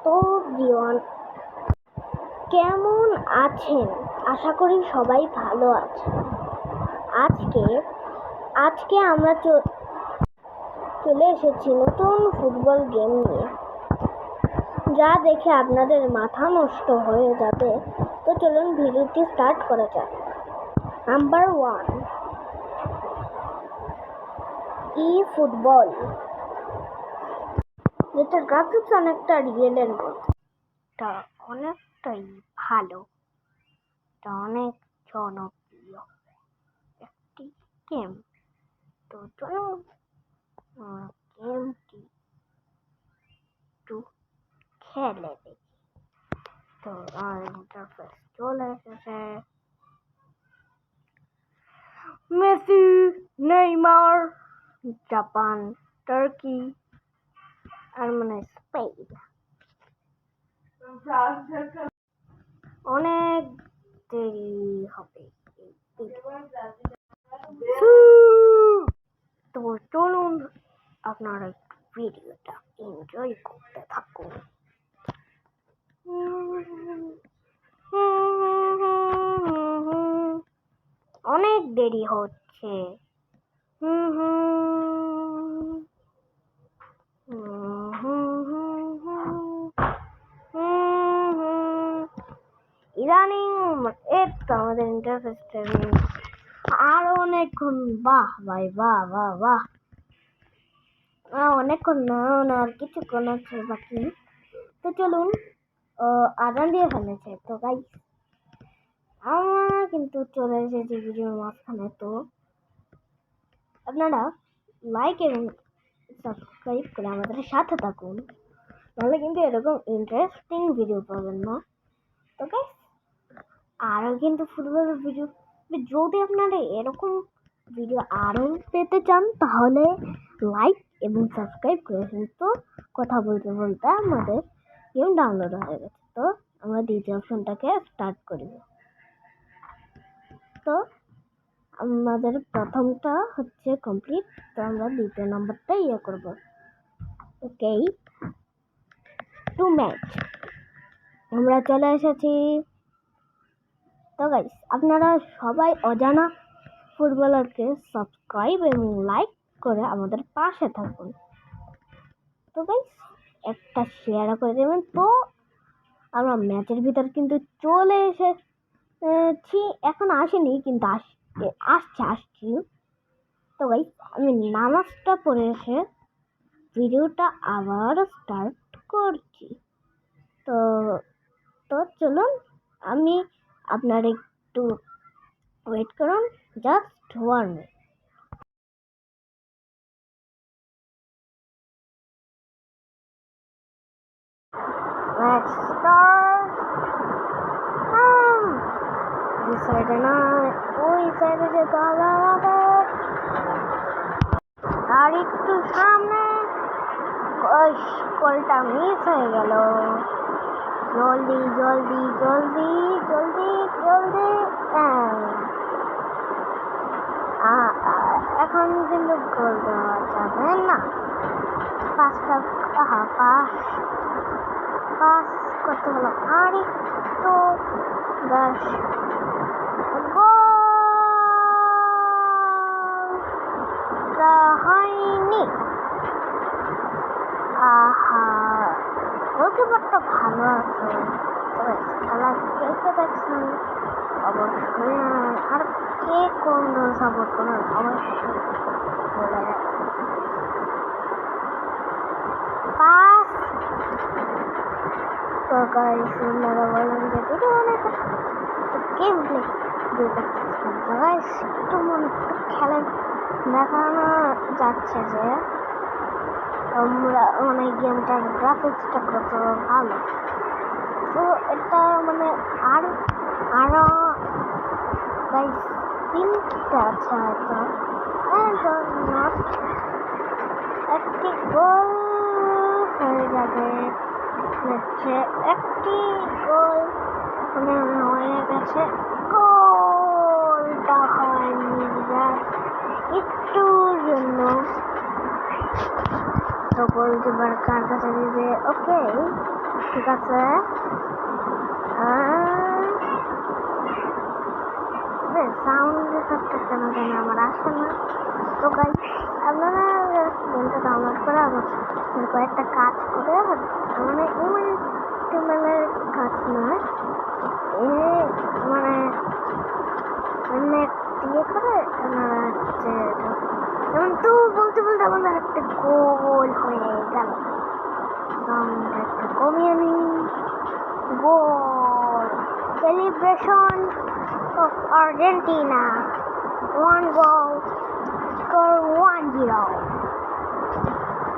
তো জীবন কেমন আছেন? আশা করি সবাই ভালো আছেন। আজকে আমরা চলে এসেছি নতুন ফুটবল গেম নিয়ে, যা দেখে আপনাদের মাথা নষ্ট হয়ে যাবে। তো চলুন ভিডিওটি স্টার্ট করা যাক। নাম্বার 1, ফুটবল, যেটা গ্রাফিক্স অনেকটা রিয়েলের মতো। এটা অনেকটাই ভালো, এটা অনেক জনপ্রিয় একটি গেম। তো চলুন গেমটি একটু খেলে দেখি। তো আমার ইন্টারফেস চলে এসেছে। মেসি, নেইমার, জাপান, টার্কি, আর মানে স্পেন। অনেক দেরি হবে। তো চলুন আপনারা ভিডিওটা এনজয় করতে থাকুন। অনেক দেরি হচ্ছে। ইদানিং আমাদের ইন্টারফেসটা আরো অনেকক্ষণ। বাহ ভাই, বাহ বাহ বাহ, অনেকক্ষণ না, আর কিছুক্ষণ আছে বাকি। তো চলুন, আজান দিয়ে ফেলেছে। তো গাইস, আমরা কিন্তু চলে এসেছি ভিডিওর মাঝখানে। তো আপনারা লাইক এবং সাবস্ক্রাইব করে আমাদের সাথে থাকুন, তাহলে কিন্তু এরকম ইন্টারেস্টিং ভিডিও পাবেন না। তো গাইস, আরও কিন্তু ফুটবলের ভিডিও, যদি আপনারা এরকম ভিডিও আরও পেতে চান তাহলে লাইক এবং সাবস্ক্রাইব করে। কিন্তু কথা বলতে বলতে আমাদের গেম ডাউনলোড হয়ে গেছে। তো আমরা দ্বিতীয় অপশনটাকে স্টার্ট করি। তো আমাদের প্রথমটা হচ্ছে কমপ্লিট, তো আমরা দ্বিতীয় নম্বরটা করব। ওকে, 2 ম্যাচ আমরা চলে এসেছি। তো গাইস, আপনারা সবাই অজানা ফুটবলারকে সাবস্ক্রাইব এবং লাইক করে আমাদের পাশে থাকুন। তো গাইস, একটা শেয়ার করে দেবেন। তো আমরা ম্যাচের ভিতর কিন্তু চলে এসেছি, এখন আসেনি কিন্তু আসছি। তো গাইস, আমি নামাজটা পড়ে এসে ভিডিওটা আবার স্টার্ট করছি। তো চলুন, আমি আপনার একটু ওয়েট করুন, জাস্ট 1 মিনিট। Match start. এই সাইডে না, ওই সাইডে যেতে হবে আমাদের। আর একটু সামনে, কলটা মিস হয়ে গেল। জলদি জলদি জলদি জলদি জলদি। এখন কিন্তু গোল দেওয়া যাবে না। পাঁচটা পাস করতে হলো, আর একটু ব্যাস। গোলটা হয়নি। গোলকিপারটা ভালো আছে। তবে খেলা খেলতে দেখছেন অবশ্যই, আর কে কোন দল সাপোর্ট করেন অবশ্যই বলে যাবে। পাস। তো গাইস, আপনারা বলেন যে ভিডিও অনেক গেম প্লে দেখতেছেন। তো গাইস, একটু খেলা দেখানো যাচ্ছে যে আমরা মানে গেমটার গ্রাফিক্সটা কত ভালো। তো এটা মানে আরো গাইস 3টা আছে হয়তো, একটি গোল হয়ে যাবে। একটি গোল হয়ে গেছে, গোলটা হয়নি একটুর জন্য। তো গোলকিপার কার কাছে দিবে। ওকে, ঠিক আছে, সাউন্ড এফেক্টটা কেন জানি আমার আসে না। তো গাইস, আপনারা গেমটা ডাউনলোড করে আমার কয়েকটা কাজ করে, মানে ইমেলের কাজ নয়, মানে নেট দিয়ে করে যেমন তো বলতে বলতে আমাদের একটা গোল হয়ে গেল। সাউন্ড একটু কমিয়ে নিই। গোল celebration of Argentina. 1 goal, score 1-0.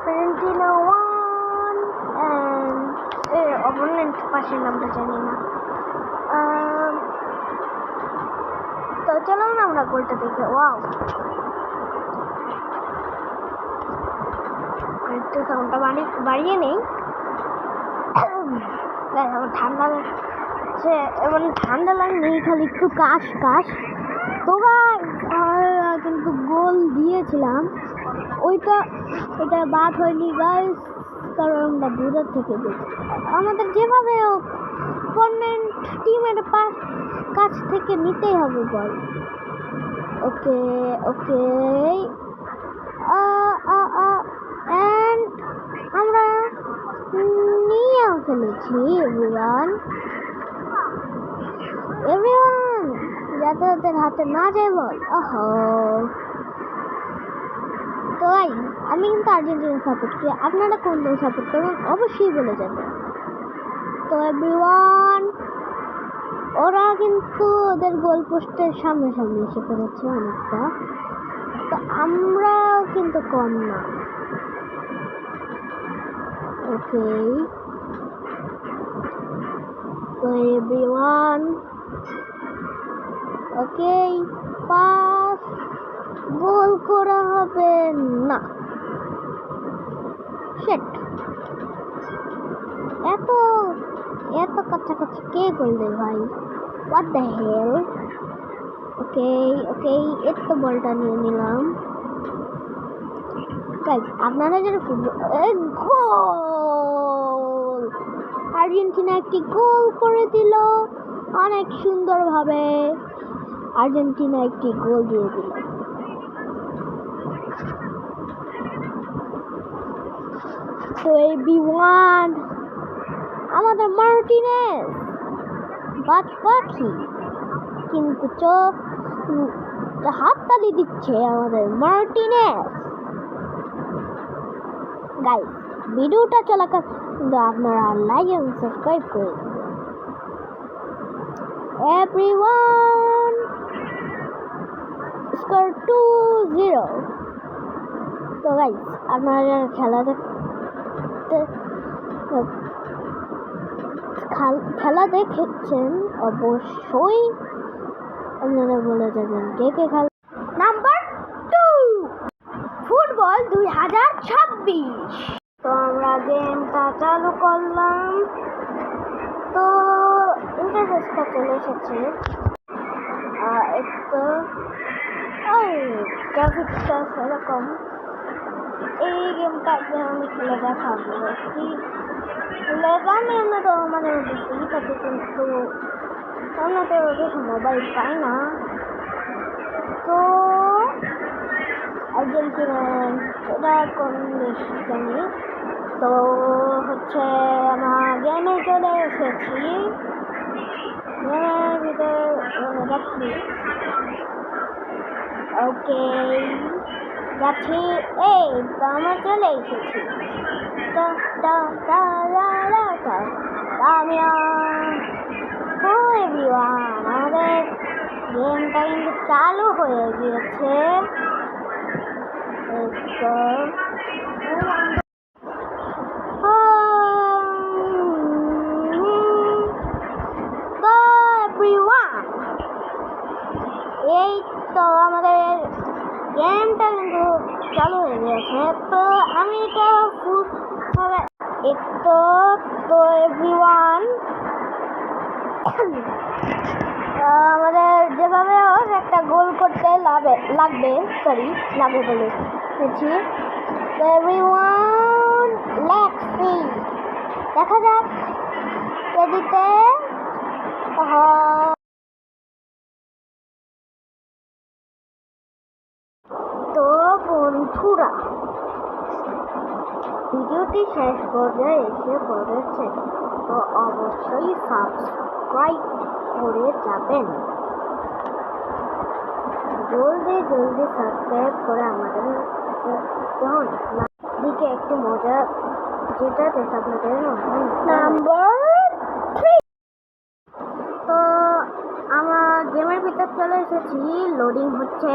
Argentina won and opponent পাশের নামটা জানি না। তো চলো না আমরা গোলটা দেখে। ওয়াও, একটু সাউন্ডটা বাড়িয়ে নেই। আমার ঠান্ডা লাগছে, মানে ঠান্ডা লাগলে খালি একটু কাশ কাশ। তো কিন্তু গোল দিয়েছিলাম, ওইটা বাদ হয়নি গাইস, কারণ আমরা দূরের থেকে দেখি। আমাদের যেভাবে অপোনেন্ট টিমের কাছ থেকে নিতেই হবে বল। ওকে ওকে, এন্ড আমরা নিয়ে ফেলেছি এভরিওয়ান, যাতে ওদের হাতে না যায় বল। তো আমি কিন্তু আর্জেন্টিনা সাপোর্ট করি, আপনারা কোন দল সাপোর্ট করবেন অবশ্যই বলে যাবেন। তো এভরিওয়ান, ওরা কিন্তু ওদের গোল পোস্টের সামনে এসে পড়েছে অনেকটা, তো আমরাও কিন্তু কম না। ওকে, তো এভরিওয়ান, ওকে, পাস গোল করা হবে না। শিট, এত কাছাকাছি কে গোল দেয় ভাই? What the hell. ওকে ওকে, একটু বলটা নিয়ে নিলাম। আপনারা যারা ফুটবল, গোল! আর্জেন্টিনা একটি গোল করে দিল অনেক সুন্দরভাবে। আর্জেন্টিনা একটি গোল দিয়ে দিল। তো এভরিওয়ান, আমাদের মার্টিনেজ বাদ পাখি কিন্তু হাততালি দিচ্ছে আমাদের মার্টিনেজ। গাইস, ভিডিওটা চলাকালীন কিন্তু আপনারা লাইক এবং সাবস্ক্রাইব করে দিবেন। Everyone, score 2-0। তো গাইস, আপনারা যারা খেলা দেখেছেন অবশ্যই আপনারা বলে যাবেন কে কে খেলা। Number 2, football 2026। তো আমরা গেমটা চালু করলাম, তো ইন্টারফেসটা চলে এসেছে। একটু গ্রাফিক্সটা সেরকম। এই গেমটা আমি খেলে দেখাবো, আমি তো মানে বুঝতেই থাকি, কিন্তু আমরা তো বেশি মোবাইল পাই না। তো আর্জেন্টিনা এটা কোন দেশ জানি। তো হচ্ছে আমার গেমে চলে এসেছি, গেমের ভিতরে যাচ্ছি। ওকে, যাচ্ছি। এই তো আমরা চলে এসেছি। আমাদের গেমটা কিন্তু চালু হয়ে গিয়েছে। এই তো আমাদের গেমটা কিন্তু চালু হয়ে গেছে। তো আমি এটা তো এভরিওয়ান, আমাদের যেভাবে হোক একটা গোল করতে লাগবে বলেছি। তো এভরিওয়ান, লেটস সি, দেখা যাক দিতে তো বন্ধুরা, ভিডিওটি শেষ পর্যায়ে এসে পড়েছে, তো অবশ্যই সাবস্ক্রাইব করে যাবেন। জলদি জলদি সাবস্ক্রাইব করে আমাদের দিকে একটু মজা, যেটা আপনাদের নাম্বার 3। তো আমরা গেমের ভিতর চলে এসেছি, লোডিং হচ্ছে,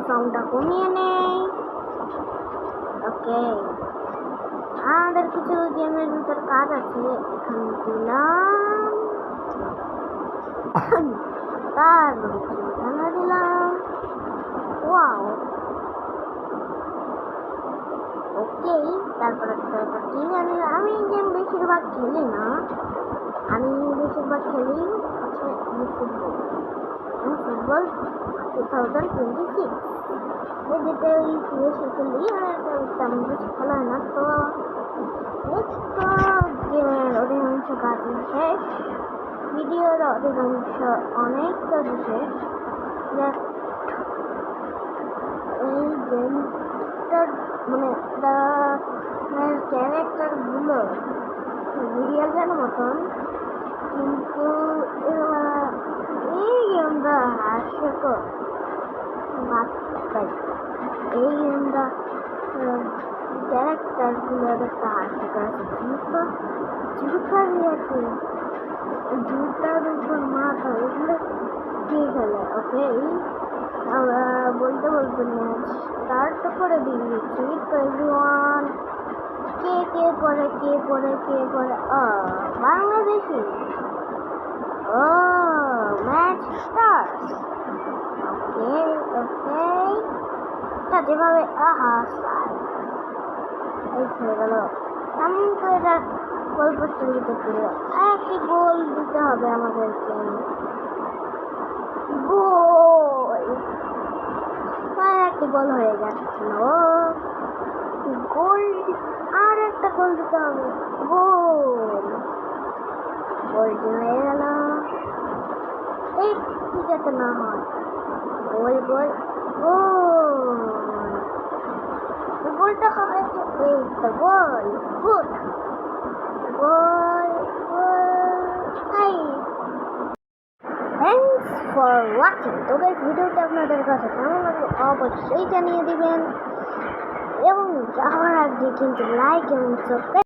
সাউন্ডটা কমিয়ে নেই। ওকে, আমাদের কিছু গেমের ভিতর কাজ আছে, এখানে দিলাম, তারপরে এখানে দিলাম। ওয়াও, ওকে, তারপরে কি জানি, আমি গেম বেশিরভাগ খেলি না, আমি বেশিরভাগ খেলি হচ্ছে ফুটবল 2026 যেটা ওই বেশি খেলি, আর তেমন বেশি খেলা হয় না। তো গেমের অধিকাংশ কাজ শেষ, ভিডিওর অধিকাংশ অনেক কাজ শেষ। এই গেমটার মানে ক্যারেক্টারগুলো রিয়েলের মতন, কিন্তু এই গেমটা হাস্যকর, এই গেমটা ক্যারেক্টারগুলোর একটা হাস্যকর আছে। জুতার ইয়েতে, জুতার উপর মাথা, এগুলো কে খেলে? ওকে, আমরা বলতে বলতে ম্যাচ স্টার্ট করে দিয়েছি। তো এভরিওয়ান, কে পড়ে বাংলাদেশি। ও, ম্যাচ স্টার্ট। ওকে ওকে, এটা যেভাবে এই হয়ে গেল, এমন তো এটা গোল পোস্টের ভিতর ছিল, একটি গোল দিতে হবে আমাদেরকে। গোল, একটি গোল হয়ে যাচ্ছিল, গোল, আর একটা গোল দিতে হবে, গোলটি হয়ে গেল। এইটি যাতে না হয়, গোল গোল গোল, গোলটা হয়েছে, এই তো goal, good goal goal. Thanks for watching. তো গাইস, ভিডিওটা আপনাদের কাছে কেমন লাগলো অবশ্যই জানিয়ে দিবেন, এবং যাওয়ার আগে কিন্তু লাইক এবং সাবস্ক্রাইব